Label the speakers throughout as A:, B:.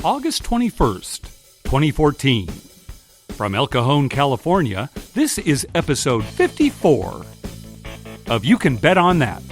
A: August 21st, 2014. From El Cajon, California, this is episode 54 of You Can Bet on That.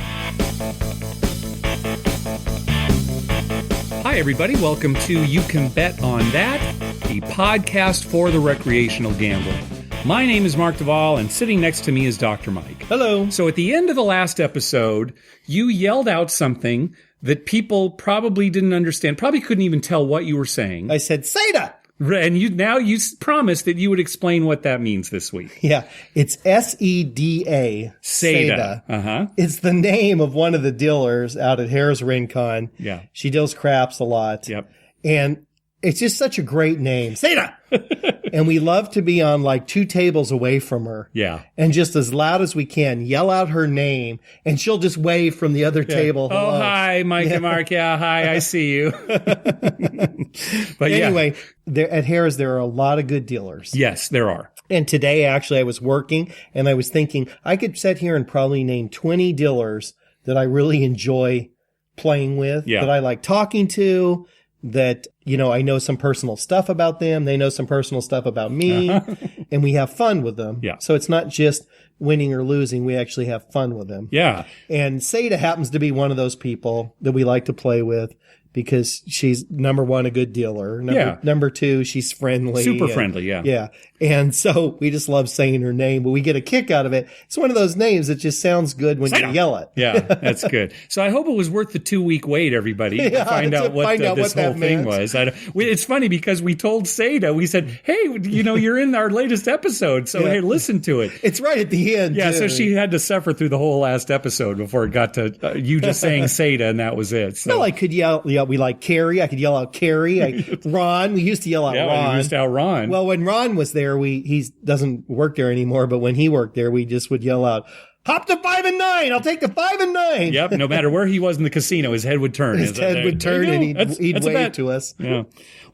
A: Hi, everybody. Welcome to You Can Bet on That, the podcast for the recreational gambler. My name is Mark Duvall, and sitting next to me is Dr. Mike.
B: Hello.
A: So at the end of the last episode, you yelled out something that people probably didn't understand, probably couldn't even tell what you were saying.
B: I said, Seda!
A: And you promised that you would explain what that means this week.
B: Yeah, it's S-E-D-A.
A: Seda. Uh-huh.
B: It's the name of one of the dealers out at Harris Rincon.
A: Yeah.
B: She deals craps a lot.
A: Yep.
B: And it's just such a great name. Seda! And we love to be on like 2 tables away from her.
A: Yeah.
B: And just as loud as we can, yell out her name, and she'll just wave from the other table.
A: Oh,
B: Hello.
A: hi, Mike and Mark. Yeah, hi, I see you. But
B: anyway, at Harris, there are a lot of good dealers.
A: Yes, there are.
B: And today, actually, I was working, and I was thinking I could sit here and probably name 20 dealers that I really enjoy playing with, that I like talking to, that, you know, I know some personal stuff about them. They know some personal stuff about me, and we have fun with them.
A: Yeah.
B: So it's not just winning or losing. We actually have fun with them.
A: Yeah.
B: And Seda happens to be one of those people that we like to play with because she's, number one, a good dealer. Number two, she's friendly.
A: Super friendly, yeah.
B: Yeah. And so we just love saying her name, but we get a kick out of it. It's one of those names that just sounds good when you yell it.
A: Yeah, that's good. So I hope it was worth the 2-week wait, everybody, to find out what this whole thing was. It's funny because we told Seda, we said, hey, you know, you're in our latest episode, so hey, listen to it.
B: It's right at the end.
A: Yeah,
B: too.
A: so she had to suffer through the whole last episode before it got to you just saying Seda, and that was it. So.
B: Well, I could yell, we like Carrie. I could yell out Carrie. Ron, we used to yell out Ron.
A: Yeah, we used to out Ron.
B: Well, when Ron was there, he doesn't work there anymore, but when he worked there, we just would yell out, hop to 5 and 9. I'll take the 5 and 9.
A: Yep. No matter where he was in the casino, his head would turn.
B: His head would turn, and he'd wave to us.
A: Yeah.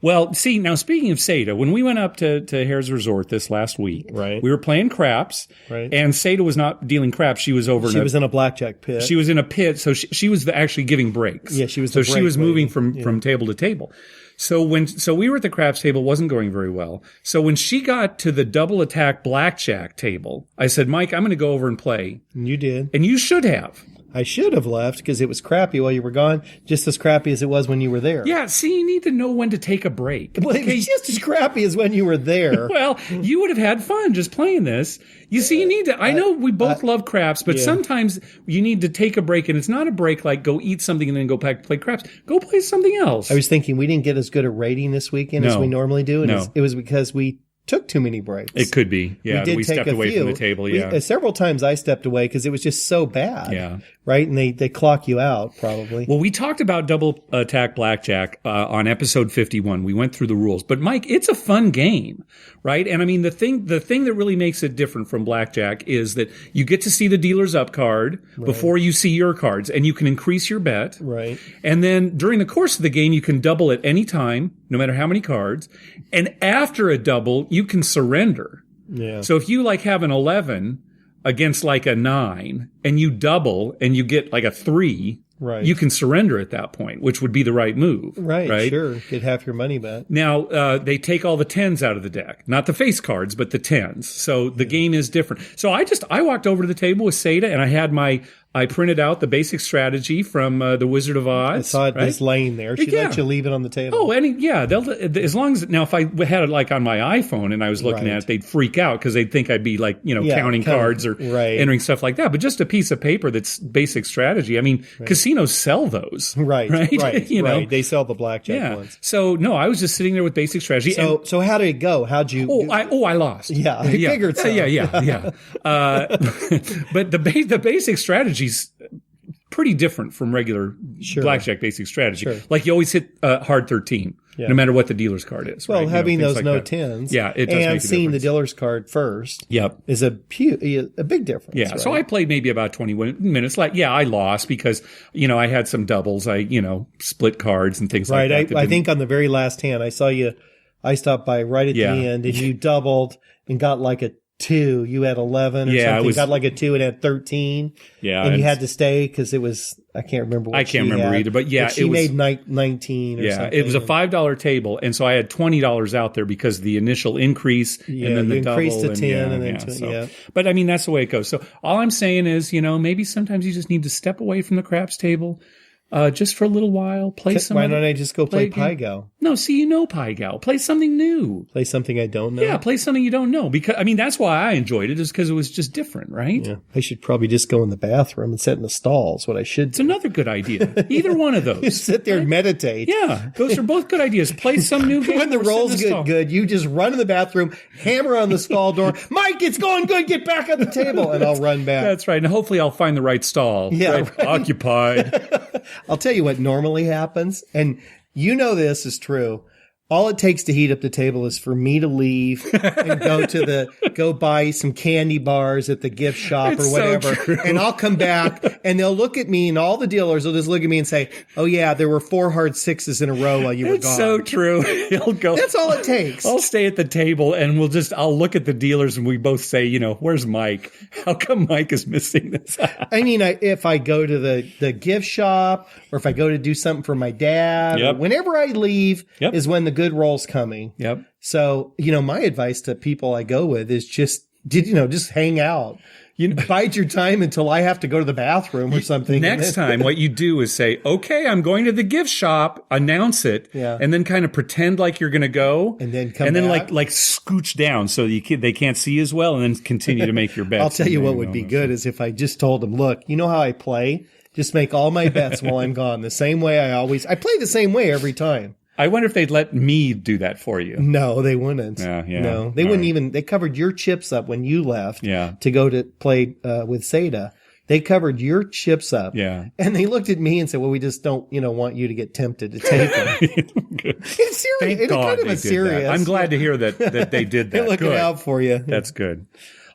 A: Well, see, now speaking of Seda, when we went up to Harris Resort this last week,
B: right,
A: we were playing craps,
B: right,
A: and Seda was not dealing craps. She was over.
B: She was in a blackjack pit.
A: She was in a pit, so she was actually giving breaks.
B: Yeah, she was.
A: So she was moving from table to table. So we were at the craps table, wasn't going very well. So when she got to the double attack blackjack table, I said, Mike, I'm going to go over and play.
B: And you did.
A: And you should have.
B: I should have left because it was crappy while you were gone, just as crappy as it was when you were there.
A: Yeah, see, you need to know when to take a break.
B: Well, it was just as crappy as when you were there.
A: Well, you would have had fun just playing this. You see, you need to, I know we both love craps, but sometimes you need to take a break, and it's not a break like go eat something and then go back to play craps. Go play something else.
B: I was thinking we didn't get as good a rating this weekend as we normally do, and it was because we took too many breaks.
A: It could be. Yeah, we stepped away from the table. Yeah,
B: several times I stepped away because it was just so bad.
A: Yeah,
B: right, and they clock you out probably.
A: Well, we talked about double attack blackjack on episode 51. We went through the rules, but Mike, it's a fun game, right? And I mean, the thing that really makes it different from blackjack is that you get to see the dealer's up card before you see your cards, and you can increase your bet.
B: Right, and
A: then during the course of the game, you can double at any time, no matter how many cards, and after a double, you can surrender.
B: Yeah.
A: So if you like have an 11 against like a 9 and you double and you get like a 3, you can surrender at that point, which would be the right move.
B: Right? Sure. Get half your money back.
A: Now, they take all the 10s out of the deck, not the face cards, but the 10s. So the game is different. So I walked over to the table with Seda, and I printed out the basic strategy from the Wizard of Oz.
B: I saw it just laying there. She let you leave it on the table.
A: Oh, as long as now if I had it like on my iPhone and I was looking at it, they'd freak out because they'd think I'd be like counting cards or entering stuff like that. But just a piece of paper that's basic strategy. I mean, casinos sell those, right?
B: They sell the blackjack ones.
A: So no, I was just sitting there with basic strategy.
B: So how did it go? How'd you?
A: I lost.
B: Yeah, I figured so.
A: Yeah. But the basic strategy pretty different from regular blackjack basic strategy. Sure. Like you always hit hard 13, no matter what the dealer's card is.
B: Well,
A: right?
B: having those
A: like
B: no
A: that.
B: 10s,
A: it does
B: and seeing the dealer's card first, is a big difference.
A: Yeah, so I played maybe about 20 minutes. I lost because I had some doubles. I split cards and things like that.
B: I think on the very last hand, I saw you. I stopped by right at the end, and you doubled and got like a 2. You had 11 or something. You got like a 2 and had 13.
A: Yeah.
B: And you had to stay because it was, I can't remember what she had.
A: either, but yeah.
B: She made 19 or something.
A: It was a $5 table. And so I had $20 out there because the initial increase and then the double.
B: Increased to 10 and then 20.
A: But I mean, that's the way it goes. So all I'm saying is, maybe sometimes you just need to step away from the craps table. Just for a little while, play some.
B: Why don't I just go play Pai Gow?
A: No, see, Pai Gow. Play something new.
B: Play something I don't know?
A: Yeah, play something you don't know. Because, that's why I enjoyed it, is because it was just different, right?
B: Yeah. I should probably just go in the bathroom and sit in the stalls, what I should do.
A: It's another good idea. Either one of those.
B: You sit there and meditate.
A: Yeah, those are both good ideas. Play some new game.
B: When the rolls get good, you just run in the bathroom, hammer on the stall door. Mike, it's going good. Get back on the table. And I'll run back.
A: That's right. And hopefully I'll find the right stall.
B: Yeah. Right.
A: Occupied.
B: I'll tell you what normally happens, and this is true. All it takes to heat up the table is for me to leave and go buy some candy bars at the gift shop or whatever.
A: So
B: and I'll come back and they'll look at me, and all the dealers will just look at me and say, "Oh yeah, there were 4 hard 6s in a row while you were gone."
A: It's so true. He'll go.
B: That's all it takes.
A: I'll stay at the table and I'll look at the dealers and we both say, where's Mike? How come Mike is missing this?
B: If I go to the gift shop or if I go to do something for my dad, or whenever I leave is when the good roll's coming.
A: Yep.
B: So, my advice to people I go with is just hang out. Bide your time until I have to go to the bathroom or something.
A: Next time, what you do is say, okay, I'm going to the gift shop, announce it, and then kind of pretend like you're going to go.
B: And then come
A: and then
B: back.
A: like scooch down so they can't see as well, and then continue to make your bets.
B: I'll tell you what would be good is if I just told them, look, you know how I play? Just make all my bets while I'm gone. The same way I play the same way every time.
A: I wonder if they'd let me do that for you.
B: No, they wouldn't.
A: Yeah.
B: No, they wouldn't even. They covered your chips up when you left to go to play with Seda. They covered your chips up.
A: Yeah.
B: And they looked at me and said, well, we just don't, want you to get tempted to take them. It's serious.
A: Thank God
B: kind of serious.
A: That. I'm glad to hear that they did that.
B: They're looking out for you.
A: That's good.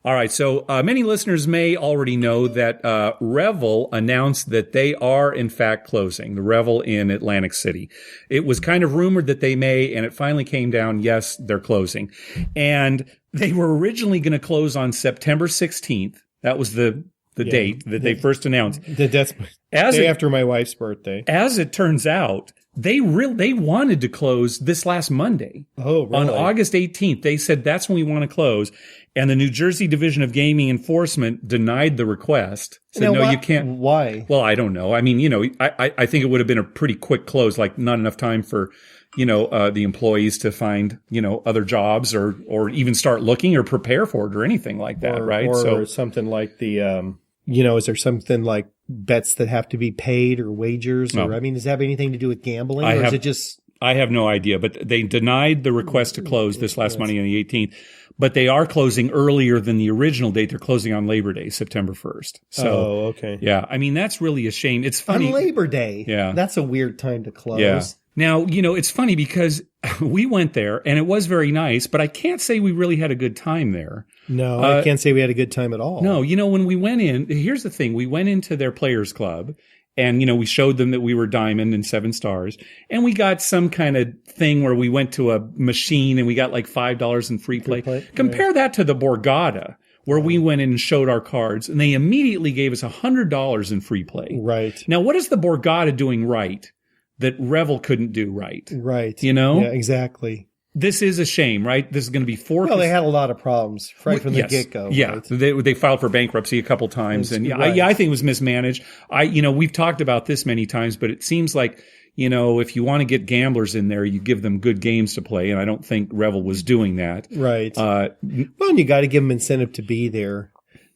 A: All right. So many listeners may already know that Revel announced that they are, in fact, closing. The Revel in Atlantic City. It was kind of rumored that they may, and it finally came down, yes, they're closing. And they were originally going to close on September 16th. That was the date that they first announced.
B: The day after my wife's birthday.
A: As it turns out, they wanted to close this last Monday.
B: Oh, really?
A: On August 18th. They said that's when we want to close. And the New Jersey Division of Gaming Enforcement denied the request. Said, no, you can't.
B: Why?
A: Well, I don't know. I mean, I think it would have been a pretty quick close, like not enough time for, the employees to find, other jobs or even start looking or prepare for it or anything like that, right?
B: Or something like the, is there something like bets that have to be paid or wagers?
A: No.
B: Or, does that have anything to do with gambling? Is it just...
A: I have no idea, but they denied the request to close this last Monday on the 18th. But they are closing earlier than the original date. They're closing on Labor Day, September 1st. So,
B: okay.
A: Yeah. That's really a shame. It's funny.
B: On Labor Day.
A: Yeah.
B: That's a weird time to close.
A: Yeah. Now, it's funny because we went there and it was very nice, but I can't say we really had a good time there.
B: No, I can't say we had a good time at all.
A: No, when we went in, here's the thing. We went into their players club and, we showed them that we were diamond and 7 stars, and we got some kind of thing where we went to a machine and we got like $5 in free play. Compare that to the Borgata, where we went in and showed our cards, and they immediately gave us $100 in free play.
B: Right.
A: Now, what is the Borgata doing right that Revel couldn't do right?
B: Right.
A: Yeah,
B: exactly.
A: This is a shame, right? This is going to be 4.
B: Well, they had a lot of problems right from the get-go.
A: Yeah,
B: right?
A: They filed for bankruptcy a couple times, and I think it was mismanaged. We've talked about this many times, but it seems like if you want to get gamblers in there, you give them good games to play, and I don't think Revel was doing that.
B: Right. Well, and you got to give them incentive to be there.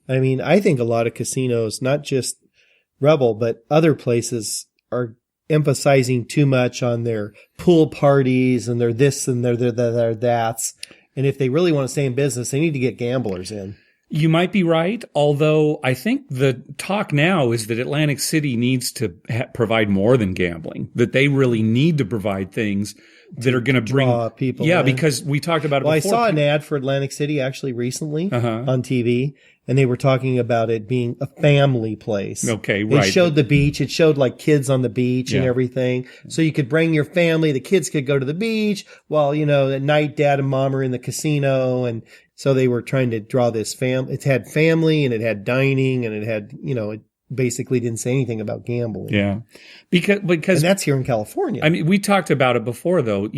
B: I think a lot of casinos, not just Revel, but other places, are emphasizing too much on their pool parties and their this and their that's. And if they really want to stay in business, they need to get gamblers in.
A: You might be right, although I think the talk now is that Atlantic City needs to provide more than gambling, that they really need to provide things that are going to bring
B: people.
A: Yeah,
B: in.
A: Because we talked about it before.
B: I saw an ad for Atlantic City actually recently on TV, and they were talking about it being a family place.
A: Okay, right.
B: It showed the beach. It showed like kids on the beach and everything. So you could bring your family. The kids could go to the beach while, at night dad and mom are in the casino. And So they were trying to draw this it had family and it had dining and it had, it basically didn't say anything about gambling.
A: Yeah. Because
B: and that's here in California.
A: I mean, we talked about it before, though.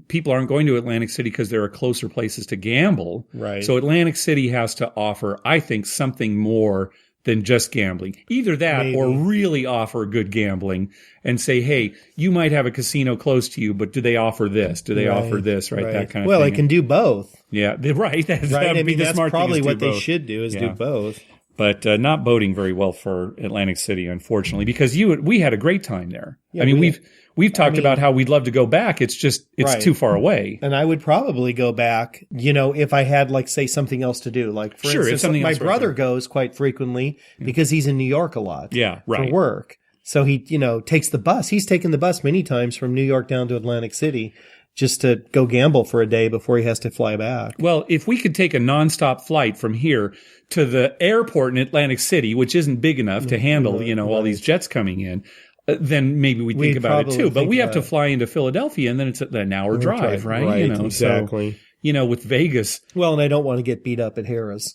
A: People aren't going to Atlantic City because there are closer places to gamble.
B: Right.
A: So Atlantic City has to offer, I think, something more than just gambling. Either that or really offer good gambling and say, hey, you might have a casino close to you, but do they offer this? Do they offer this? Right. That kind of thing.
B: Well, they can do both.
A: Yeah. Right. That's
B: probably what they should do is do both.
A: But not boding very well for Atlantic City, unfortunately, because we had a great time there.
B: Yeah,
A: I mean, we've talked about how we'd love to go back. It's just too far away.
B: And I would probably go back, if I had say something else to do. Like for instance, my brother goes quite frequently because he's in New York a lot.
A: Yeah, right.
B: For work. So he, takes the bus. He's taken the bus many times from New York down to Atlantic City just to go gamble for a day before he has to fly back.
A: Well, if we could take a nonstop flight from here to the airport in Atlantic City, which isn't big enough to handle, all these jets coming in, then maybe we'd think about it too. But we have to fly into Philadelphia, and then it's an hour drive, right?
B: Right, exactly.
A: So, with Vegas.
B: Well, and I don't want to get beat up at Harrah's.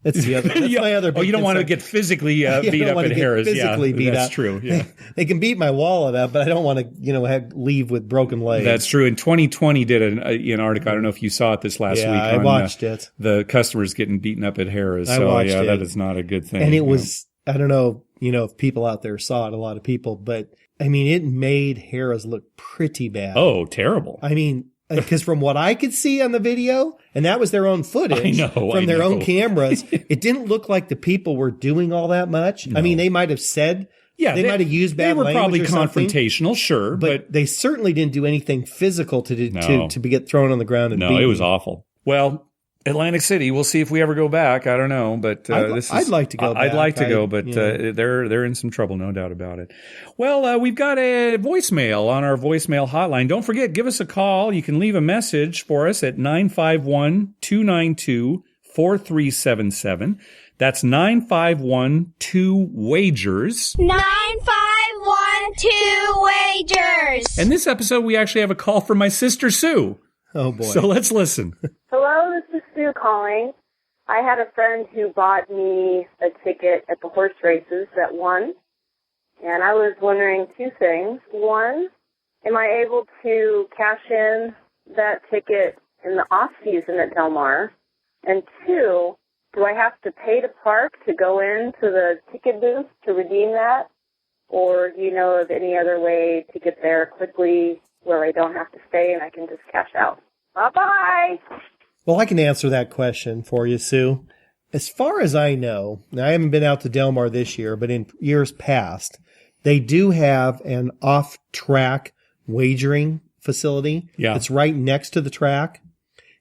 B: That's the other. That's my other.
A: You don't want to get physically beat up at Harrah's.
B: Physically beat
A: that's
B: up.
A: True. Yeah,
B: they can beat my wallet up, but I don't want to, leave with broken legs.
A: That's true. And 2020 did an article. I don't know if you saw it this last week.
B: I watched it.
A: The customers getting beaten up at Harrah's.
B: I watched it.
A: That is not a good thing.
B: And it was. I don't know. If people out there saw it, a lot of people, but I mean, it made Harrah's look pretty bad.
A: Oh, terrible.
B: I mean. Because from what I could see on the video, and that was their own footage from their own cameras, it didn't look like the people were doing all that much. No. I mean, they might have said, they might have used bad language.
A: They were probably
B: confrontational,
A: sure,
B: but they certainly didn't do anything physical to get thrown on the ground and beaten.
A: No, it was awful. Well, Atlantic City. We'll see if we ever go back. I don't know, but
B: I'd like to go.
A: I'd like to go, but they're in some trouble, no doubt about it. Well, we've got a voicemail on our voicemail hotline. Don't forget, give us a call. You can leave a message for us at 951-292-4377. That's 951-2-WAGERS.
C: 951-2-WAGERS.
A: And this episode, we actually have a call from my sister Sue.
B: Oh boy!
A: So let's listen.
D: Hello, this is Sue calling. I had a friend who bought me a ticket at the horse races that won, and I was wondering two things. One, am I able to cash in that ticket in the off-season at Del Mar? And two, do I have to pay to park to go into the ticket booth to redeem that? Or do you know of any other way to get there quickly where I don't have to stay and I can just cash out? Bye-bye!
B: Well, I can answer that question for you, Sue. As far as I know, now I haven't been out to Del Mar this year, but in years past, they do have an off-track wagering facility.
A: Yeah.
B: It's right next to the track.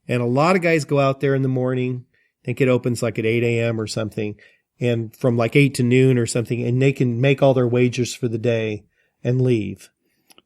B: And a lot of guys go out there in the morning. I think it opens like at 8 a.m. or something. And from like 8 to noon or something. And they can make all their wagers for the day and leave.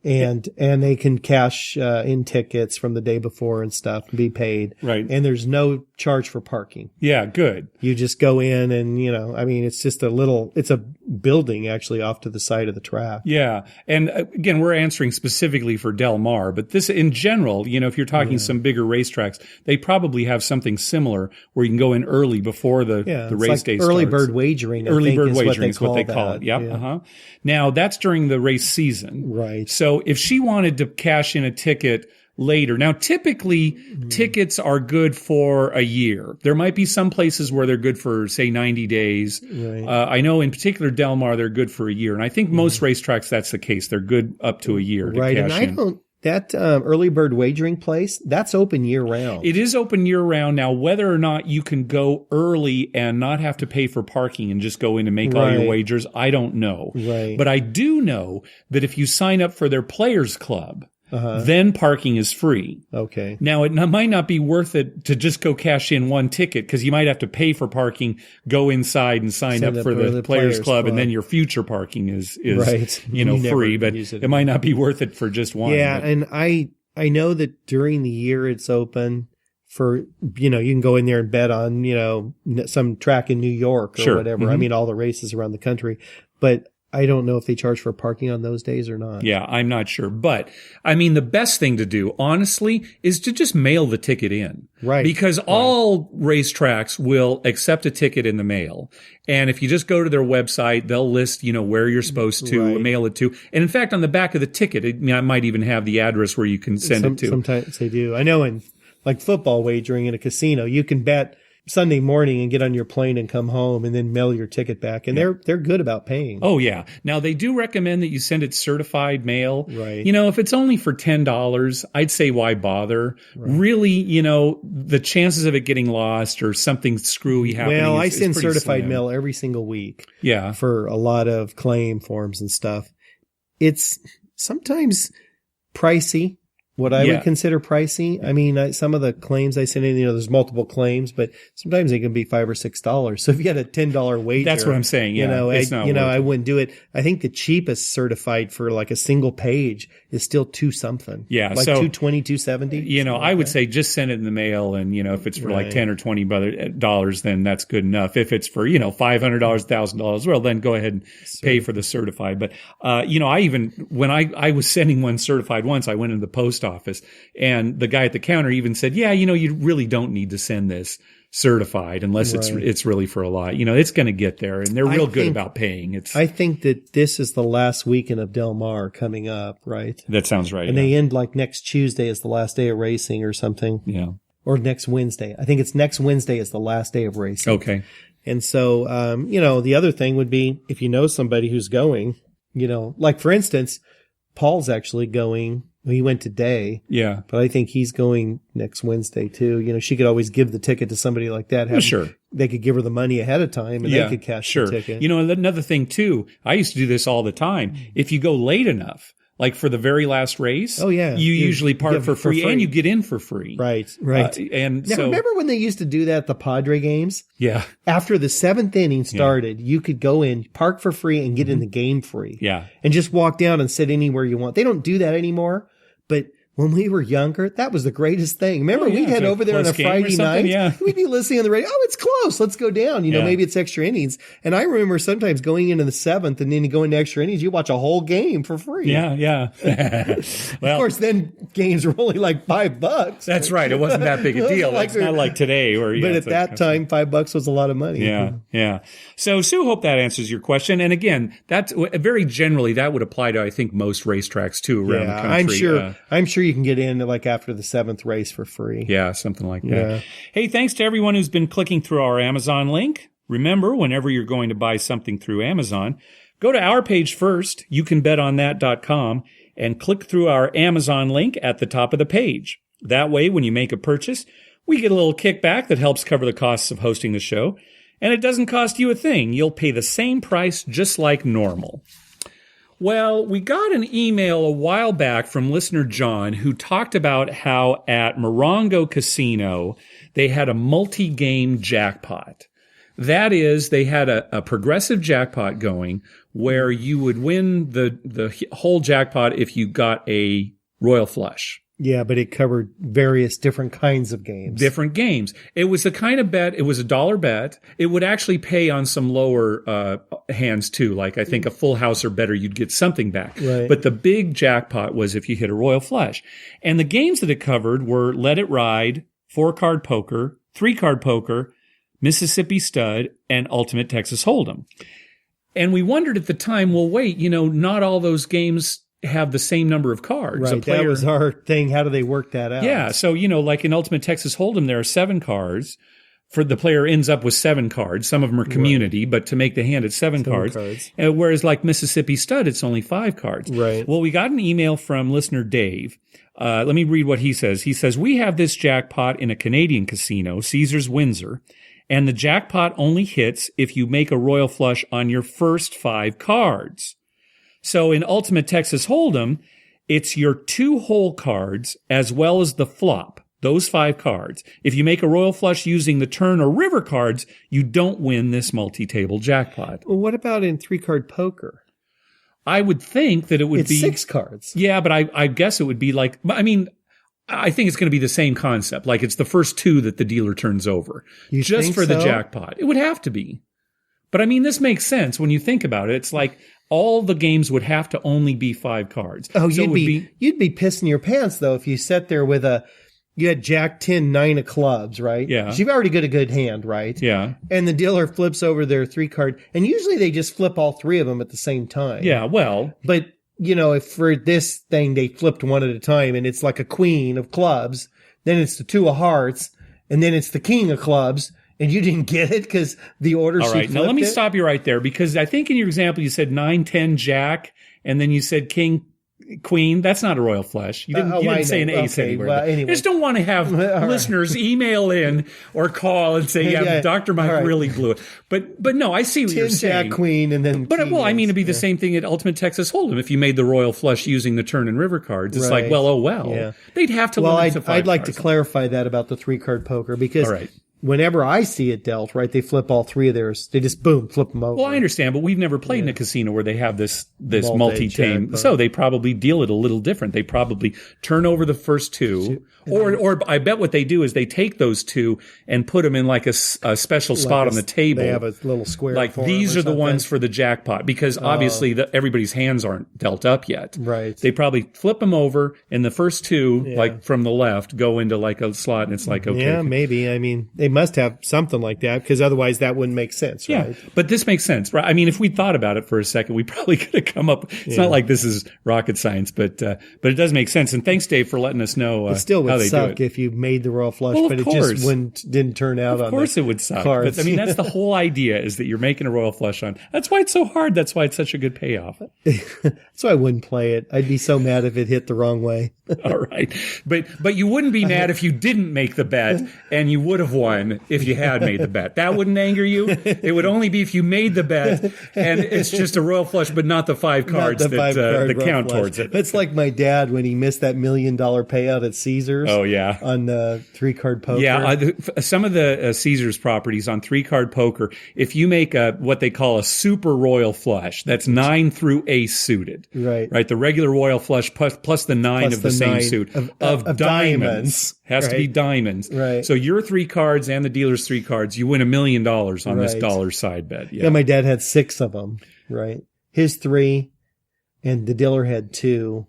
B: And they can cash in tickets from the day before and stuff and be paid.
A: Right.
B: And there's no charge for parking.
A: Yeah, good.
B: You just go in and, it's just it's a building actually off to the side of the track.
A: Yeah. And again, we're answering specifically for Del Mar, but this in general, if you're talking some bigger racetracks, they probably have something similar where you can go in early before the race day starts.
B: Early bird wagering.
A: Early bird wagering is what they call it. Yep.
B: Yeah.
A: Uh-huh. Now that's during the race season.
B: Right.
A: So if she wanted to cash in a ticket later. Now, typically, tickets are good for a year. There might be some places where they're good for, say, 90 days.
B: Right.
A: I know in particular Del Mar, they're good for a year. And I think most racetracks, that's the case. They're good up to a year to
B: right.
A: cash
B: And
A: in.
B: That early bird wagering place, that's open year round.
A: It is open year round. Now, whether or not you can go early and not have to pay for parking and just go in and make all your wagers, I don't know.
B: Right.
A: But I do know that if you sign up for their players club, then parking is free.
B: Okay.
A: Now, it might not be worth it to just go cash in one ticket because you might have to pay for parking, go inside and sign up for the Players Club, and then your future parking is
B: right.
A: free. But it might not be worth it for just one.
B: Yeah, and I know that during the year it's open for, you can go in there and bet on, some track in New York or whatever. I mean, all the races around the country. But I don't know if they charge for parking on those days or not.
A: Yeah, I'm not sure. But, I mean, the best thing to do, honestly, is to just mail the ticket in.
B: Right.
A: Because all racetracks will accept a ticket in the mail. And if you just go to their website, they'll list, where you're supposed to mail it to. And in fact, on the back of the ticket, it might even have the address where you can send it to.
B: Sometimes they do. I know in like football wagering in a casino, you can bet Sunday morning and get on your plane and come home and then mail your ticket back. And they're good about paying.
A: Oh, yeah. Now, they do recommend that you send it certified mail.
B: Right.
A: If it's only for $10, I'd say why bother? Right. Really, the chances of it getting lost or something screwy happening
B: I send certified
A: slim.
B: mail every single week.
A: Yeah.
B: For a lot of claim forms and stuff. It's sometimes pricey. What I would consider pricey. I mean, some of the claims I send in, there's multiple claims, but sometimes they can be $5 or $6. So if you had a $10 wager,
A: that's what I'm saying. Yeah,
B: I wouldn't do it. I think the cheapest certified for like a single page is still $2 something.
A: Yeah,
B: like
A: so
B: $2.20, $2.70.
A: I would say just send it in the mail, and if it's for like $10 or $20, then that's good enough. If it's for $500, $1,000, well, then go ahead and pay for the certified. But I even when I was sending one certified once, I went into the post office, and the guy at the counter even said, you really don't need to send this certified unless it's really for a lot. It's going to get there, and they're real good about paying.
B: I think that this is the last weekend of Del Mar coming up, right?
A: That sounds right.
B: And they end like next Tuesday is the last day of racing or something.
A: Yeah.
B: Or next Wednesday. I think it's next Wednesday is the last day of racing.
A: Okay.
B: And so, the other thing would be if you know somebody who's going, like for instance, Paul's actually going. He went today. Yeah. But I think he's going next Wednesday too. She could always give the ticket to somebody like that.
A: Sure.
B: They could give her the money ahead of time and they could cash the ticket.
A: Another thing too, I used to do this all the time. If you go late enough, like for the very last race, you usually park for free and you get in for free.
B: Right.
A: And
B: now, remember when they used to do that at the Padre games?
A: Yeah.
B: After the 7th inning started, you could go in, park for free, and get in the game free.
A: Yeah.
B: And just walk down and sit anywhere you want. They don't do that anymore. But when we were younger, that was the greatest thing. Remember, we'd head over there on a Friday night. Yeah. We'd be listening on the radio. Oh, it's close. Let's go down. Maybe it's extra innings. And I remember sometimes going into the 7th and then you go into extra innings, you watch a whole game for free.
A: Yeah.
B: Well, of course, then games were only like $5.
A: That's right. It wasn't that big a deal. It's not like today.
B: But at that time, $5 was a lot of money.
A: Yeah. So, Sue, hope that answers your question. And again, that's very generally that would apply to, I think, most racetracks too around the country.
B: I'm sure you can get in like after the 7th race for free.
A: Yeah, something like that. Yeah. Hey, thanks to everyone who's been clicking through our Amazon link. Remember, whenever you're going to buy something through Amazon, go to our page first, youcanbetonthat.com, and click through our Amazon link at the top of the page. That way, when you make a purchase, we get a little kickback that helps cover the costs of hosting the show, and it doesn't cost you a thing. You'll pay the same price just like normal. Well, we got an email a while back from listener John who talked about how at Morongo Casino they had a multi-game jackpot. That is, they had a progressive jackpot going where you would win the whole jackpot if you got a royal flush.
B: Yeah, but it covered various different kinds of games.
A: Different games. It was the kind of bet, it was a $1 bet. It would actually pay on some lower hands too. Like I think a full house or better, you'd get something back.
B: Right.
A: But the big jackpot was if you hit a royal flush. And the games that it covered were Let It Ride, 4-card poker, 3-card poker, Mississippi Stud, and Ultimate Texas Hold'em. And we wondered at the time, well, wait, not all those games have the same number of cards.
B: Right, that was our thing. How do they work that out?
A: Yeah, so, like in Ultimate Texas Hold'em, there are 7 cards. For the player ends up with 7 cards. Some of them are community, but to make the hand, it's 7 cards. Whereas like Mississippi Stud, it's only 5 cards.
B: Right.
A: Well, we got an email from listener Dave. Let me read what he says. He says, we have this jackpot in a Canadian casino, Caesars Windsor, and the jackpot only hits if you make a royal flush on your first 5 cards. So in Ultimate Texas Hold'em, it's your 2 hole cards as well as the flop, those 5 cards. If you make a royal flush using the turn or river cards, you don't win this multi-table jackpot.
B: Well, what about in 3-card poker?
A: I would think that it would be
B: 6 cards.
A: Yeah, but I guess it would be like, I think it's going to be the same concept. Like it's the first 2 that the dealer turns over. Just for the jackpot. It would have to be. But this makes sense when you think about it. It's like all the games would have to only be 5 cards.
B: Oh, so you'd be pissing your pants though if you sat there with you had Jack 10, 9 of clubs, right?
A: Yeah.
B: You've already got a good hand, right?
A: Yeah.
B: And the dealer flips over their 3 card, and usually they just flip all 3 of them at the same time.
A: Yeah, well.
B: But, if for this thing they flipped one at a time and it's like a queen of clubs, then it's the 2 of hearts, and then it's the king of clubs, and you didn't get it because the order
A: All right, now let me stop you right there, because I think in your example you said 9, 10, Jack, and then you said king, queen. That's not a royal flush. You didn't say an ace anywhere.
B: Well, anyway.
A: I just don't want to have listeners email in or call and say, yeah, Dr. Mike really blew it. But no, I see what you're saying.
B: Jack, queen, and then
A: But, well, I mean, it'd be the same thing at Ultimate Texas Hold'em. If you made the royal flush using the turn and river cards, it's like, well, Yeah. They'd have to limit to 5
B: I'd like
A: cards.
B: to clarify that about the 3-card poker, because whenever I see it dealt, right, they flip all 3 of theirs. They just, boom, flip them over.
A: Well, I understand, but we've never played in a casino where they have this multi-team. So they probably deal it a little different. They probably turn over the first 2. Or I bet what they do is they take those 2 and put them in like a special spot on the table.
B: They have a little square.
A: Like these are the ones for the jackpot, because obviously everybody's hands aren't dealt up yet.
B: Right.
A: They probably flip them over, and the first 2, like from the left, go into like a slot, and it's like, okay.
B: Yeah, maybe. I mean, they must have something like that, because otherwise that wouldn't make sense, right?
A: Yeah, but this makes sense, right? I mean, if we thought about it for a second, we probably could have come up. It's not like this is rocket science, but it does make sense. And thanks, Dave, for letting us know
B: it still would
A: how they
B: suck
A: do it.
B: if you made the royal flush,
A: Well,
B: but it
A: course.
B: just didn't turn out on the
A: Of course it would suck.
B: cards.
A: But, I mean, that's the whole idea, is that you're making a royal flush on. That's why it's so hard. That's why it's such a good payoff.
B: That's why I wouldn't play it. I'd be so mad if it hit the wrong way.
A: All right. But you wouldn't be mad if you didn't make the bet, and you would have won if you had made the bet. That wouldn't anger you. It would only be if you made the bet and it's just a royal flush, but not the 5 cards that count towards it.
B: It's like my dad when he missed that $1 million payout at Caesars.
A: Oh, yeah.
B: On 3-card poker.
A: Yeah. Some of the Caesars properties on 3-card poker, if you make what they call a super royal flush, that's 9 through ace suited.
B: Right.
A: Right. The regular royal flush plus the 9 of the same
B: 9
A: suit of diamonds. Has to be diamonds.
B: Right.
A: So your 3 cards and the dealer's 3 cards, you win $1 million on this dollar side bet. Yeah.
B: My dad had 6 of them. Right. His 3, and the dealer had 2,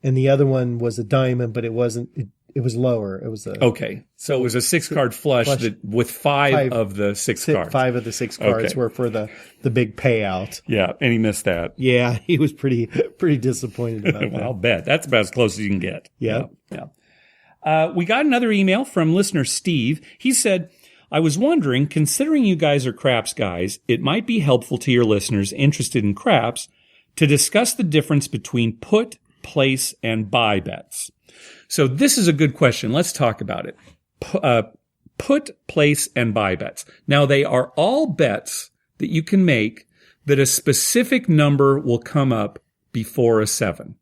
B: and the other one was a diamond, but it wasn't. It was lower. It was
A: okay. So it was a 6-card flush with 5 of the 6 cards.
B: 5 of the 6 cards were for the big payout.
A: Yeah, and he missed that.
B: Yeah, he was pretty disappointed about that.
A: I'll bet. That's about as close as you can get.
B: Yeah.
A: We got another email from listener Steve. He said, I was wondering, considering you guys are craps guys, it might be helpful to your listeners interested in craps to discuss the difference between put, place, and buy bets. So this is a good question. Let's talk about it. Put, place, and buy bets. Now, they are all bets that you can make that a specific number will come up before a 7.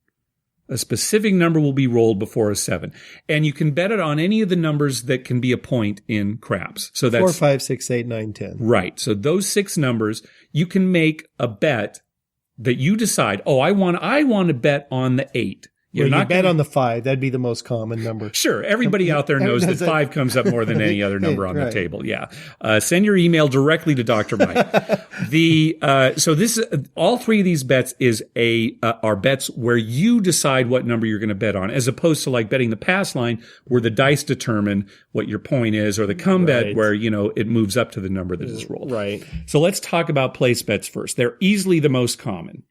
A: A specific number will be rolled before a 7. And you can bet it on any of the numbers that can be a point in craps. So that's
B: 4, 5, 6, 8, 9, 10.
A: Right. So those 6 numbers, you can make a bet that you decide, I want to bet on the 8.
B: You bet on the 5. That'd be the most common number.
A: Sure. Everybody out there knows that 5 comes up more than any other number on the table. Yeah. Send your email directly to Dr. Mike. So this, all 3 of these bets are bets where you decide what number you're going to bet on, as opposed to like betting the pass line where the dice determine what your point is, or the come bet where, it moves up to the number that is rolled.
B: Right.
A: So let's talk about place bets first. They're easily the most common.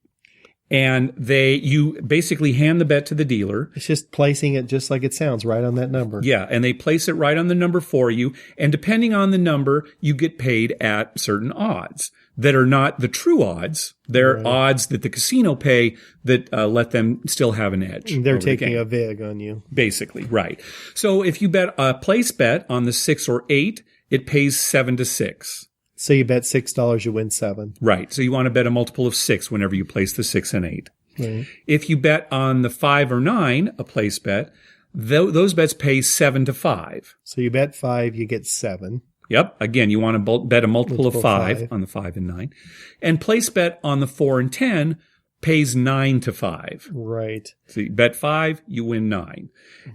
A: And you basically hand the bet to the dealer.
B: It's just placing it just like it sounds, right on that number.
A: Yeah, and they place it right on the number for you. And depending on the number, you get paid at certain odds that are not the true odds. They're odds that the casino pay that let them still have an edge.
B: They're taking a vig on you.
A: Basically, right. So if you bet a place bet on the 6 or 8, it pays 7 to 6.
B: So you bet $6, you win 7.
A: Right. So you want to bet a multiple of 6 whenever you place the 6 and 8.
B: Right.
A: If you bet on the 5 or 9, a place bet, those bets pay 7 to 5.
B: So you bet 5, you get 7.
A: Yep. Again, you want to bet a multiple of 5 on the 5 and 9. And place bet on the 4 and 10 pays 9 to 5.
B: Right.
A: So you bet 5, you win 9.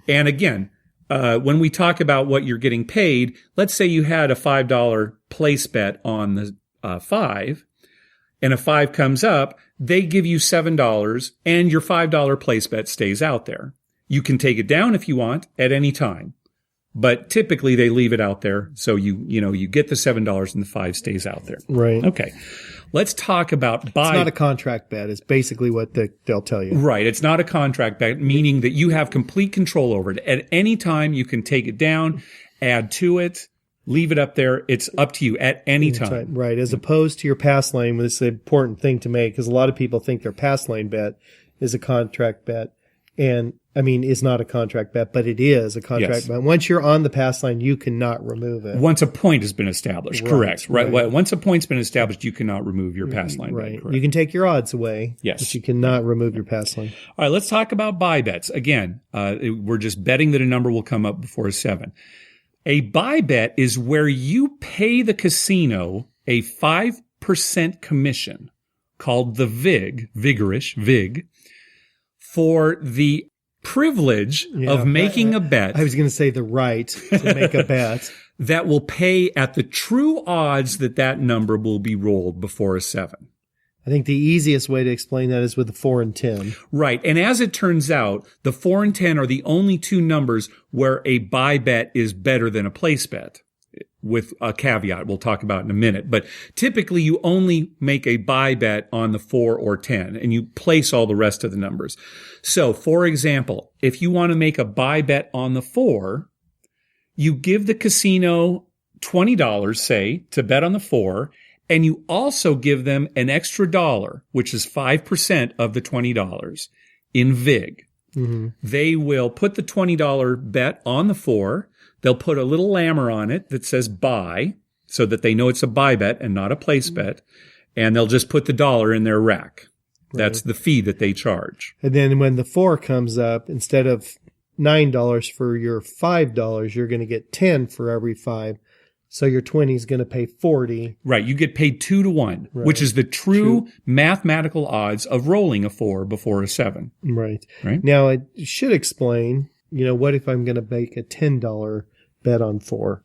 A: And again, when we talk about what you're getting paid, let's say you had a $5 place bet on the 5, and a 5 comes up, they give you $7 and your $5 place bet stays out there. You can take it down if you want at any time. But typically they leave it out there. So you get the $7 and the 5 stays out there.
B: Right.
A: Okay. Let's talk about
B: It's not a contract bet is basically what they'll tell you.
A: Right. It's not a contract bet, meaning that you have complete control over it. At any time, you can take it down, add to it, leave it up there. It's up to you at any time.
B: Right. As opposed to your pass lane, this is an important thing to make because a lot of people think their pass lane bet is a contract bet. And is not a contract bet, but it is a contract bet. Once you're on the pass line, you cannot remove it.
A: Once a point has been established, correct. Right. Once a point's been established, you cannot remove your pass line bet. Correct.
B: You can take your odds away, but you cannot remove your pass line.
A: All right, let's talk about buy bets. Again, we're just betting that a number will come up before a 7. A buy bet is where you pay the casino a 5% commission called the VIG, for the privilege of making a bet.
B: I was going to say the right to make a bet.
A: That will pay at the true odds that number will be rolled before a 7.
B: I think the easiest way to explain that is with the 4 and 10.
A: Right. And as it turns out, the 4 and 10 are the only two numbers where a buy bet is better than a place bet. With a caveat we'll talk about in a minute. But typically you only make a buy bet on the 4 or 10 and you place all the rest of the numbers. So, for example, if you want to make a buy bet on the 4, you give the casino $20, say, to bet on the 4, and you also give them an extra $1, which is 5% of the $20 in VIG. Mm-hmm. They will put the $20 bet on the 4. They'll put a little lammer on it that says buy so that they know it's a buy bet and not a place bet. And they'll just put the $1 in their rack. That's the fee that they charge.
B: And then when the 4 comes up, instead of $9 for your $5, you're going to get 10 for every 5. So your 20 is going to pay 40.
A: Right. You get paid 2 to 1, which is the true mathematical odds of rolling a 4 before a 7.
B: Right. Now, it should explain, what if I'm going to make a $10 bet on 4?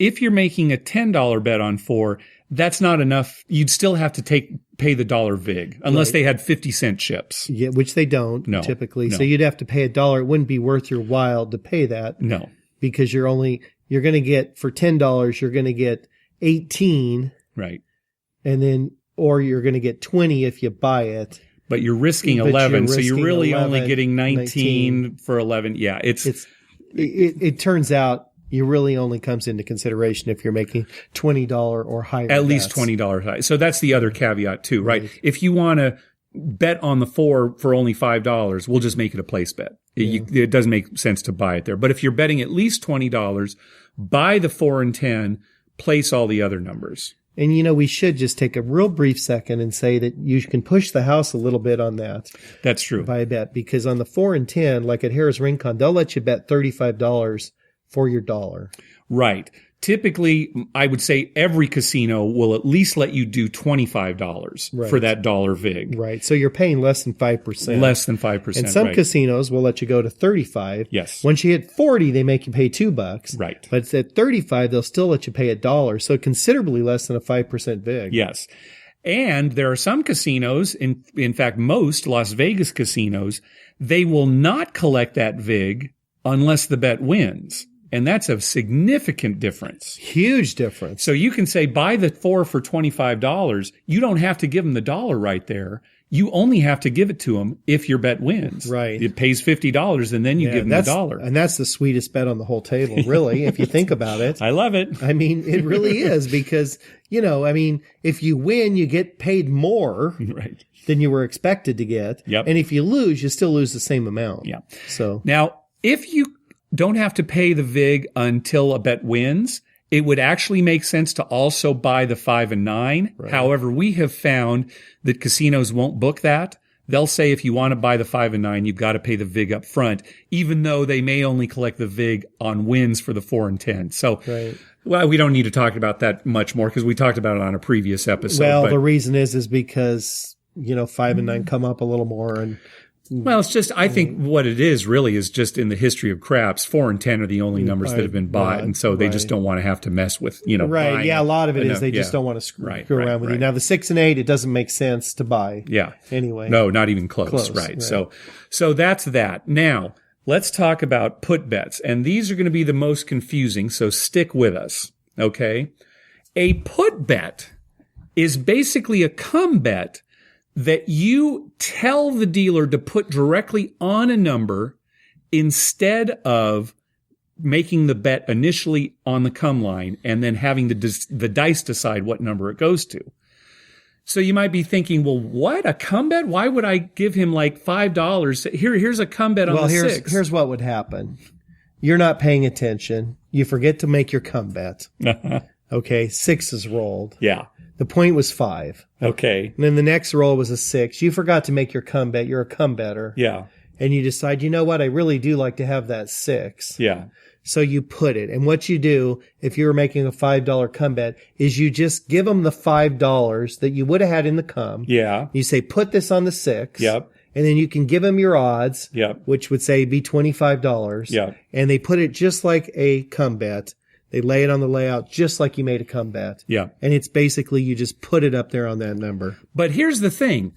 A: If you're making a $10 bet on 4, that's not enough. You'd still have to pay the $1 VIG unless they had 50-cent chips.
B: Yeah, which they don't typically. No. So you'd have to pay $1. It wouldn't be worth your while to pay that.
A: No.
B: Because you're going to get, for $10, you're going to get 18.
A: Right.
B: And then, or you're going to get 20 if you buy it.
A: But you're risking 11, so you're really only getting 19 for 11. Yeah, it
B: turns out it really only comes into consideration if you're making $20 or higher.
A: At least $20 high. So that's the other caveat too, right? If you want to bet on the 4 for only $5, we'll just make it a place bet. It doesn't make sense to buy it there. But if you're betting at least $20, buy the 4 and 10, place all the other numbers.
B: And, we should just take a real brief second and say that you can push the house a little bit on that.
A: That's true.
B: By a bet. Because on the 4 and 10, like at Harris Rincon, they'll let you bet $35 for your $1.
A: Right. Typically, I would say every casino will at least let you do $25 for that $1 VIG.
B: Right. So you're paying less than 5%.
A: Less than 5%.
B: And some casinos will let you go to 35.
A: Yes.
B: Once you hit 40, they make you pay $2.
A: Right.
B: But at 35, they'll still let you pay $1. So considerably less than a 5% VIG.
A: Yes. And there are some casinos, in fact, most Las Vegas casinos, they will not collect that VIG unless the bet wins. And that's a significant difference.
B: Huge difference.
A: So you can say buy the 4 for $25. You don't have to give them the $1 right there. You only have to give it to them if your bet wins.
B: Right.
A: It pays $50 and then you give them the $1.
B: And that's the sweetest bet on the whole table, really, if you think about it.
A: I love it.
B: It really is because, if you win, you get paid more than you were expected to get.
A: Yep.
B: And if you lose, you still lose the same amount.
A: Yeah.
B: So
A: now, if you don't have to pay the VIG until a bet wins, it would actually make sense to also buy the 5 and 9. Right. However, we have found that casinos won't book that. They'll say if you want to buy the 5 and 9, you've got to pay the VIG up front, even though they may only collect the VIG on wins for the 4 and 10. So, well, we don't need to talk about that much more because we talked about it on a previous episode.
B: Well, the reason is because, 5 and 9 come up a little more and
A: Well, it's just, I think what it is really is just in the history of craps, 4 and 10 are the only numbers that have been bought. And so they just don't want to have to mess with,
B: Right. Yeah. A lot of it is they just don't want to screw around with you. Now, the 6 and 8, it doesn't make sense to buy.
A: Yeah.
B: Anyway.
A: No, not even close. Right. So that's that. Now, let's talk about put bets. And these are going to be the most confusing. So stick with us. Okay. A put bet is basically a come bet that you tell the dealer to put directly on a number instead of making the bet initially on the come line and then having the dice decide what number it goes to. So you might be thinking, well, what? A come bet? Why would I give him like $5? Here's a come bet on the 6.
B: Here's what would happen. You're not paying attention. You forget to make your come bet. Okay, 6 is rolled.
A: Yeah.
B: The point was 5.
A: Okay.
B: And then the next roll was a 6. You forgot to make your come bet. You're a come better.
A: Yeah.
B: And you decide, you know what? I really do like to have that 6.
A: Yeah.
B: So you put it. And what you do, if you were making a $5 come bet, is you just give them the $5 that you would have had in the come.
A: Yeah.
B: You say, put this on the 6.
A: Yep.
B: And then you can give them your odds.
A: Yep.
B: Which would say be $25.
A: Yep.
B: And they put it just like a come bet. They lay it on the layout just like you made a come bet.
A: Yeah.
B: And it's basically you just put it up there on that number.
A: But here's the thing.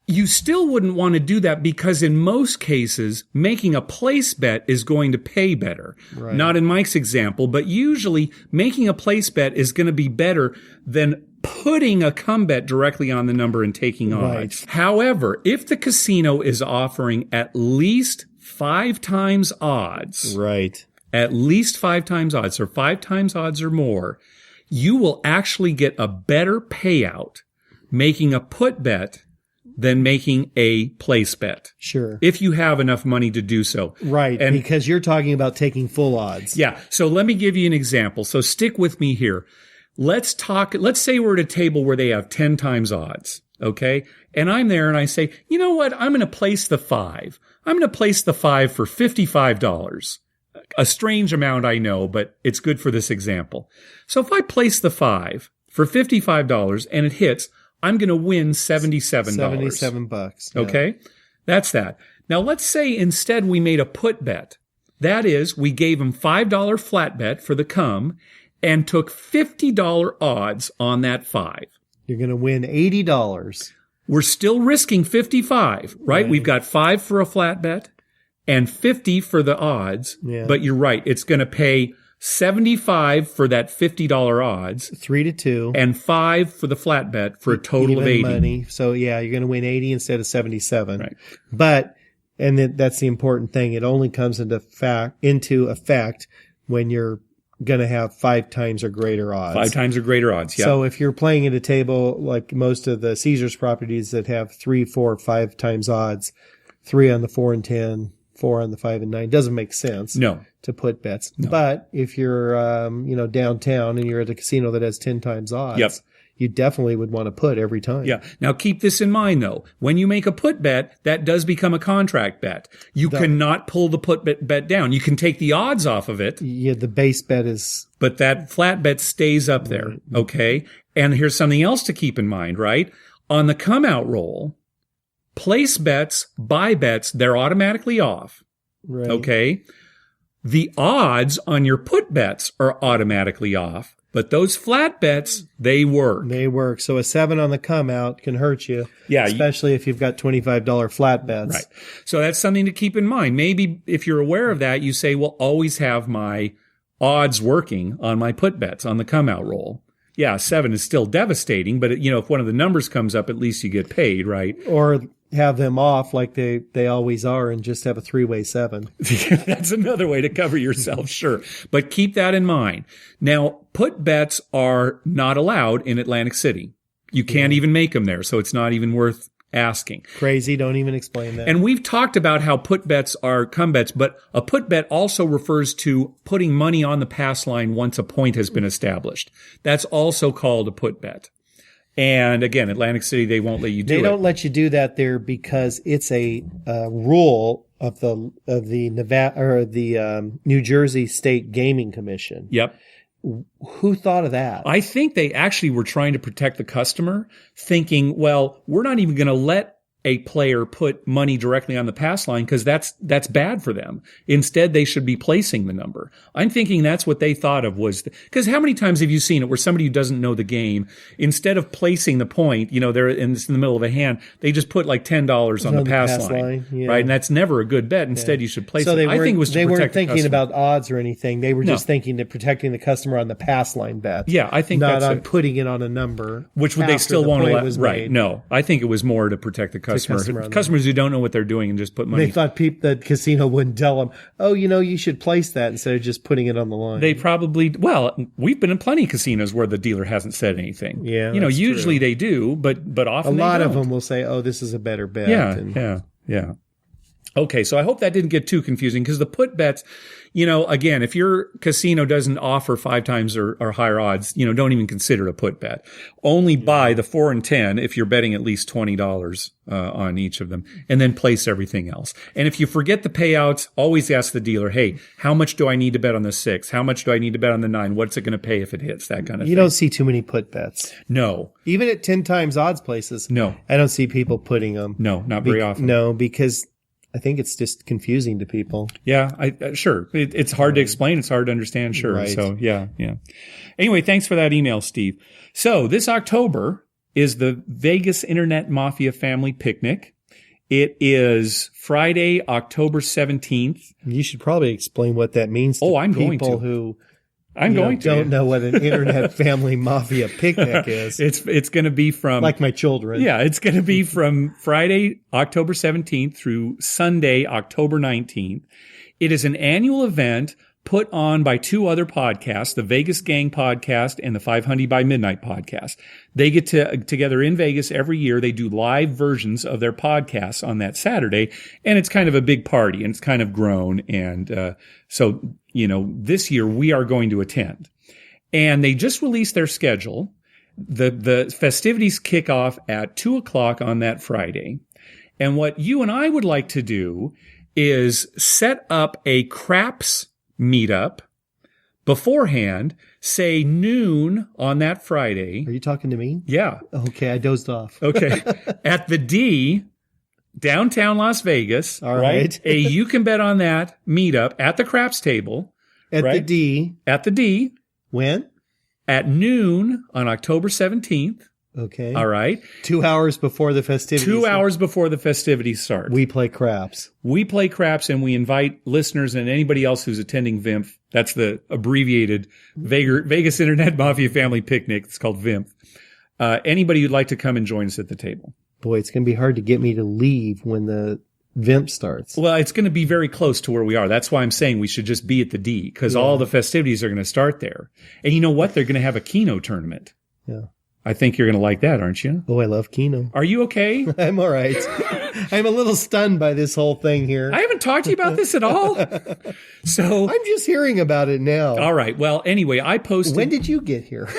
A: You still wouldn't want to do that because in most cases, making a place bet is going to pay better. Right. Not in Mike's example, but usually making a place bet is going to be better than putting a come bet directly on the number and taking odds. Right. However, if the casino is offering at least 5 times odds.
B: Right.
A: At least 5 times odds, or 5 times odds or more, you will actually get a better payout making a put bet than making a place bet.
B: Sure.
A: If you have enough money to do so.
B: Right, and because you're talking about taking full odds.
A: Yeah. So let me give you an example. So stick with me here. Let's say we're at a table where they have 10 times odds. Okay. And I'm there and I say, you know what? I'm going to place the 5. I'm going to place the 5 for $55. A strange amount, I know, but it's good for this example. So if I place the 5 for $55 and it hits, I'm going to win $77.
B: $77. Yeah.
A: Okay? That's that. Now let's say instead we made a put bet. That is, we gave them $5 flat bet for the come and took $50 odds on that 5.
B: You're going to win $80.
A: We're still risking 55, right? We've got 5 for a flat bet and 50 for the odds. Yeah. But you're right. It's going to pay 75 for that $50 odds.
B: 3-2.
A: And 5 for the flat bet for a total of 80.
B: Money. So yeah, you're going to win 80 instead of 77.
A: Right.
B: But, and that's the important thing. It only comes into effect when you're going to have 5 times or greater odds.
A: 5 times or greater odds, yeah.
B: So if you're playing at a table like most of the Caesars properties that have 3, 4, 5 times odds, 3 on the 4 and 10, 4 on the 5 and 9, doesn't make sense.
A: No.
B: To put bets. No. But if you're, downtown and you're at a casino that has 10 times odds,
A: yep.
B: You definitely would want to put every time.
A: Yeah. Now keep this in mind though. When you make a put bet, that does become a contract bet. You cannot pull the put bet down. You can take the odds off of it.
B: Yeah, the base bet is.
A: But that flat bet stays up there. Right. Okay. And here's something else to keep in mind, right? On the come out roll, place bets, buy bets, they're automatically off.
B: Right.
A: Okay. The odds on your put bets are automatically off. But those flat bets, they work.
B: They work. So a 7 on the come out can hurt you.
A: Yeah.
B: Especially if you've got $25 flat bets.
A: Right. So that's something to keep in mind. Maybe if you're aware of that, you say, well, always have my odds working on my put bets on the come out roll. Yeah, 7 is still devastating, but if one of the numbers comes up, at least you get paid, right?
B: Or have them off like they always are and just have a 3-way 7.
A: That's another way to cover yourself, sure. But keep that in mind. Now, put bets are not allowed in Atlantic City. You can't even make them there, so it's not even worth asking.
B: Crazy, don't even explain that.
A: And we've talked about how put bets are come bets, but a put bet also refers to putting money on the pass line once a point has been established. That's also called a put bet. And again, Atlantic City, they won't let you do it.
B: They don't let you do that there because it's a rule of the Nevada or the New Jersey State Gaming Commission.
A: Yep.
B: Who thought of that?
A: I think they actually were trying to protect the customer, thinking, well, we're not even going to let a player put money directly on the pass line because that's bad for them. Instead, they should be placing the number. I'm thinking that's what they thought of was because how many times have you seen it where somebody who doesn't know the game, instead of placing the point, they're in the middle of a hand, they just put like $10 on the pass line,
B: yeah.
A: right? And that's never a good bet. Instead, you should place
B: it.
A: I think it was to
B: they
A: protect
B: weren't thinking
A: the
B: about odds or anything. They were just thinking that protecting the customer on the pass line bet.
A: Yeah, I think
B: not
A: that's
B: on putting it on a number,
A: which would they still won't allow. Right?
B: Made.
A: No, I think it was more to protect the customer. Customers who don't know what they're doing and just put money.
B: They thought the casino wouldn't tell them, oh, you should place that instead of just putting it on the line.
A: They probably, we've been in plenty of casinos where the dealer hasn't said anything.
B: Yeah.
A: Usually
B: true.
A: They do, but often
B: a lot
A: they don't.
B: of them will say, oh, this is a better bet.
A: Yeah. Okay, so I hope that didn't get too confusing because the put bets, again, if your casino doesn't offer 5 times or higher odds, don't even consider a put bet. Only buy the 4 and 10 if you're betting at least $20 on each of them, and then place everything else. And if you forget the payouts, always ask the dealer, hey, how much do I need to bet on the 6? How much do I need to bet on the 9? What's it going to pay if it hits? That kind of thing.
B: You don't see too many put bets.
A: No.
B: Even at 10 times odds places.
A: No.
B: I don't see people putting them.
A: No, not very often.
B: No, because I think it's just confusing to people.
A: Yeah, sure. It's hard to explain. It's hard to understand. Sure.
B: Right.
A: So, yeah. Anyway, thanks for that email, Steve. So this October is the Vegas Internet Mafia Family Picnic. It is Friday, October 17th.
B: You should probably explain what that means to people who don't know what an Internet Family Mafia Picnic is.
A: It's going to be from...
B: like my children.
A: Yeah, it's going to be from Friday, October 17th through Sunday, October 19th. It is an annual event put on by 2 other podcasts, the Vegas Gang podcast and the 500 by Midnight podcast. They get together in Vegas every year. They do live versions of their podcasts on that Saturday, and it's kind of a big party, and it's kind of grown. And so, this year we are going to attend. And they just released their schedule. The festivities kick off at 2:00 on that Friday. And what you and I would like to do is set up a craps meetup beforehand, say noon on that Friday.
B: Are you talking to me?
A: Yeah.
B: Okay, I dozed off.
A: Okay. At the D, downtown Las Vegas.
B: All right.
A: You can bet on that meetup at the craps table.
B: At the D.
A: At the D.
B: When?
A: At noon on October 17th.
B: Okay.
A: All right.
B: 2 hours before the festivities.
A: 2 hours before the festivities start.
B: We play craps.
A: We play craps, and we invite listeners and anybody else who's attending VIMP. That's the abbreviated Vegas Internet Mafia Family Picnic. It's called VIMP. Anybody who'd like to come and join us at the table.
B: Boy, it's going to be hard to get me to leave when the VIMP starts.
A: Well, it's going to be very close to where we are. That's why I'm saying we should just be at the D, because all the festivities are going to start there. And you know what? They're going to have a Keno tournament.
B: Yeah.
A: I think you're going to like that, aren't you?
B: Oh, I love Keno.
A: Are you okay?
B: I'm all right. I'm a little stunned by this whole thing here.
A: I haven't talked to you about this at all. So
B: I'm just hearing about it now.
A: All right. Well, anyway, I posted.
B: When did you get here?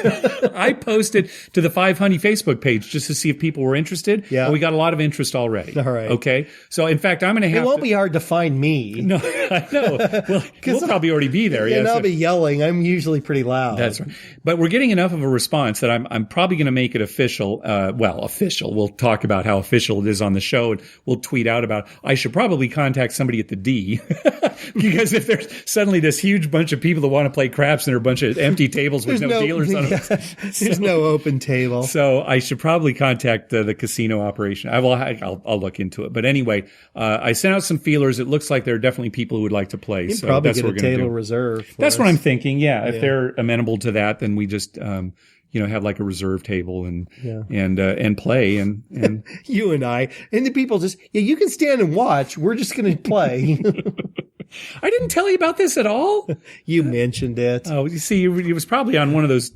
A: I posted to the 500 Facebook page just to see if people were interested.
B: Yeah.
A: And we got a lot of interest already.
B: All right.
A: Okay. So in fact, I'm going to have.
B: It won't be hard to find me.
A: No, I know. Well, we'll probably already be there.
B: And I'll be yelling. I'm usually pretty loud.
A: That's right. But we're getting enough of a response that I'm probably going to make it official. Official. We'll talk about how official it is on the show, and we'll tweet out about. I should probably contact somebody at the D because if there's suddenly this huge bunch of people that want to play craps and there are a bunch of empty tables with no dealers on them,
B: there's no open table.
A: So I should probably contact the casino operation. I'll look into it. But anyway, I sent out some feelers. It looks like there are definitely people who would like to play.
B: You'd
A: so
B: probably
A: that's
B: get
A: what
B: a
A: we're going to
B: table
A: do.
B: reserve.
A: That's what I'm thinking. Yeah, if they're amenable to that, then we just have like a reserve table and play and
B: you and I and the people just you can stand and watch. We're just going to play.
A: I didn't tell you about this at all.
B: You mentioned it.
A: Oh, you see, it was probably on one of those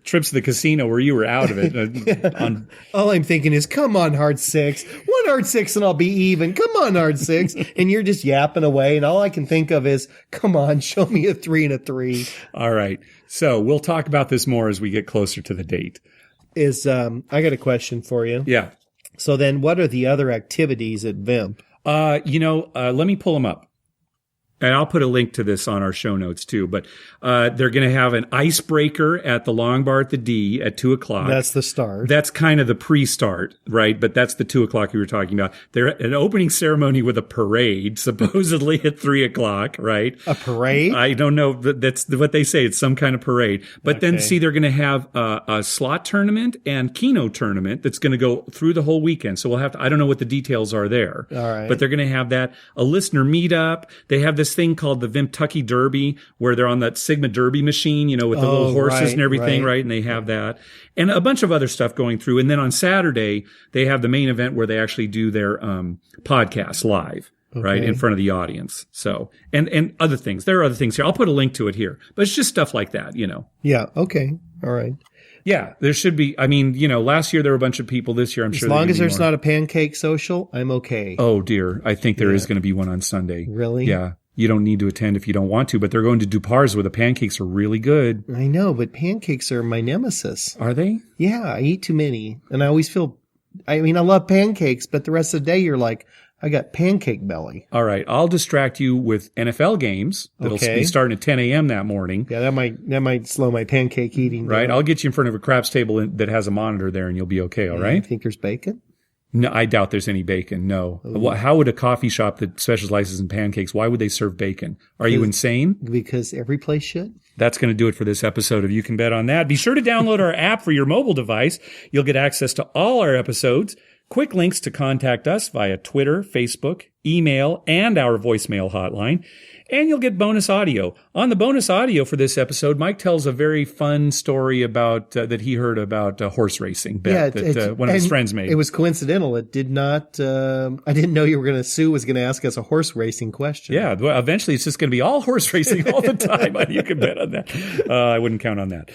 A: trips to the casino where you were out of it.
B: All I'm thinking is, come on, hard six. One hard six and I'll be even. Come on, hard six. And you're just yapping away. And all I can think of is, come on, show me a 3 and a 3.
A: All right. So we'll talk about this more as we get closer to the date.
B: I got a question for you.
A: Yeah.
B: So then what are the other activities at VIMP?
A: Let me pull them up. And I'll put a link to this on our show notes too. But they're going to have an icebreaker at the Long Bar at the D at 2:00.
B: That's the start.
A: That's kind of the pre-start, right? But that's the 2:00 we were talking about. They're an opening ceremony with a parade, supposedly at 3:00, right?
B: A parade?
A: I don't know. That's what they say. It's some kind of parade. But then see, they're going to have a slot tournament and Keno tournament that's going to go through the whole weekend. So we'll have to, I don't know what the details are there.
B: All right.
A: But they're going to have that, a listener meetup. They have this thing called the Kentucky Derby where they're on that Sigma Derby machine, with the little horses and everything, right? And they have that and a bunch of other stuff going through. And then on Saturday, they have the main event where they actually do their podcast live. Okay. Right, in front of the audience. So, and other things. There are other things here. I'll put a link to it here. But it's just stuff like that,
B: Yeah, okay. All right.
A: Yeah, there should be. I mean, last year there were a bunch of people. This year, I'm sure.
B: As long as there's not a pancake social, I'm okay.
A: Oh, dear. I think there is going to be one on Sunday.
B: Really?
A: Yeah. You don't need to attend if you don't want to, but they're going to Dupar's where the pancakes are really good.
B: I know, but pancakes are my nemesis.
A: Are they?
B: Yeah, I eat too many. And I always feel, I love pancakes, but the rest of the day you're like, I got pancake belly.
A: All right. I'll distract you with NFL games. That'll be starting at 10 a.m. that morning.
B: Yeah, that might slow my pancake eating down.
A: Right. I'll get you in front of a craps table that has a monitor there and you'll be okay. All right.
B: You think there's bacon?
A: No, I doubt there's any bacon. No. Ooh. How would a coffee shop that specializes in pancakes, why would they serve bacon? Are you insane?
B: Because every place should.
A: That's going to do it for this episode of You Can Bet on That. Be sure to download our app for your mobile device. You'll get access to all our episodes, quick links to contact us via Twitter, Facebook, email, and our voicemail hotline. And you'll get bonus audio. On the bonus audio for this episode, Mike tells a very fun story about that he heard about horse racing bet that one of his friends made.
B: It was coincidental. It did not. I didn't know you were going to. Sue was going to ask us a horse racing question.
A: Yeah. Well, eventually, it's just going to be all horse racing all the time. You can bet on that. I wouldn't count on that.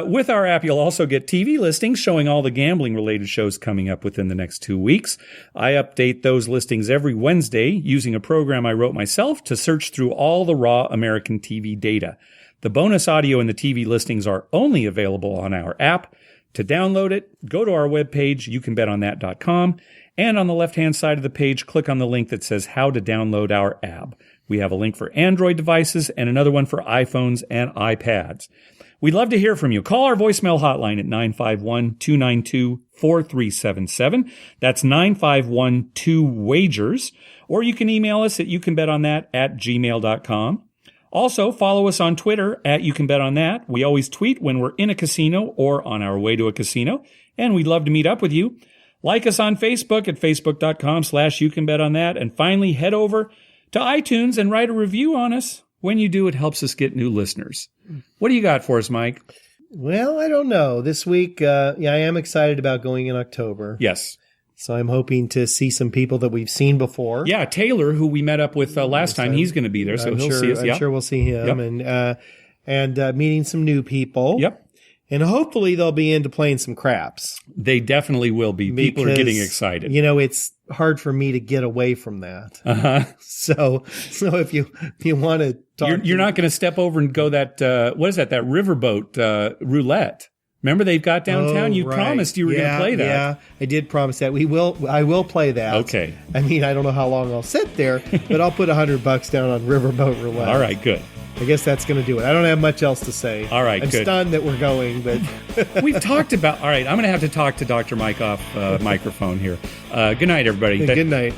A: With our app, you'll also get TV listings showing all the gambling-related shows coming up within the next 2 weeks. I update those listings every Wednesday using a program I wrote myself to search through all the raw American TV data. The bonus audio and the TV listings are only available on our app. To download it, go to our webpage, youcanbetonthat.com, and on the left-hand side of the page, click on the link that says how to download our app. We have a link for Android devices and another one for iPhones and iPads. We'd love to hear from you. Call our voicemail hotline at 951-292-4377. That's 951-2-WAGERS. Or you can email us at youcanbetonThat@gmail.com. Also, follow us on Twitter at YouCanBetOnThat. We always tweet when we're in a casino or on our way to a casino, and we'd love to meet up with you. Like us on Facebook at facebook.com/YouCanBetOnThat. And finally, head over to iTunes and write a review on us. When you do, it helps us get new listeners. What do you got for us, Mike?
B: Well, I don't know. This week, I am excited about going in October.
A: Yes.
B: So I'm hoping to see some people that we've seen before.
A: Yeah, Taylor, who we met up with last time, he's going to be there, so he'll see us.
B: I'm sure we'll see him, and meeting some new people.
A: Yep.
B: And hopefully they'll be into playing some craps.
A: They definitely will be. People are getting excited.
B: It's hard for me to get away from that.
A: Uh-huh.
B: So if you want to talk,
A: you're not going to step over and go that what is that riverboat roulette? Remember they've got downtown? You promised you were going to play that.
B: Yeah, I did promise that. I will play that.
A: Okay.
B: I don't know how long I'll sit there, but I'll put $100 down on riverboat roulette.
A: All right, good.
B: I guess that's going to do it. I don't have much else to say.
A: All right,
B: I'm stunned that we're going, but
A: we've talked about. All right, I'm going to have to talk to Dr. Mike off microphone here. Good night, everybody.
B: Good night.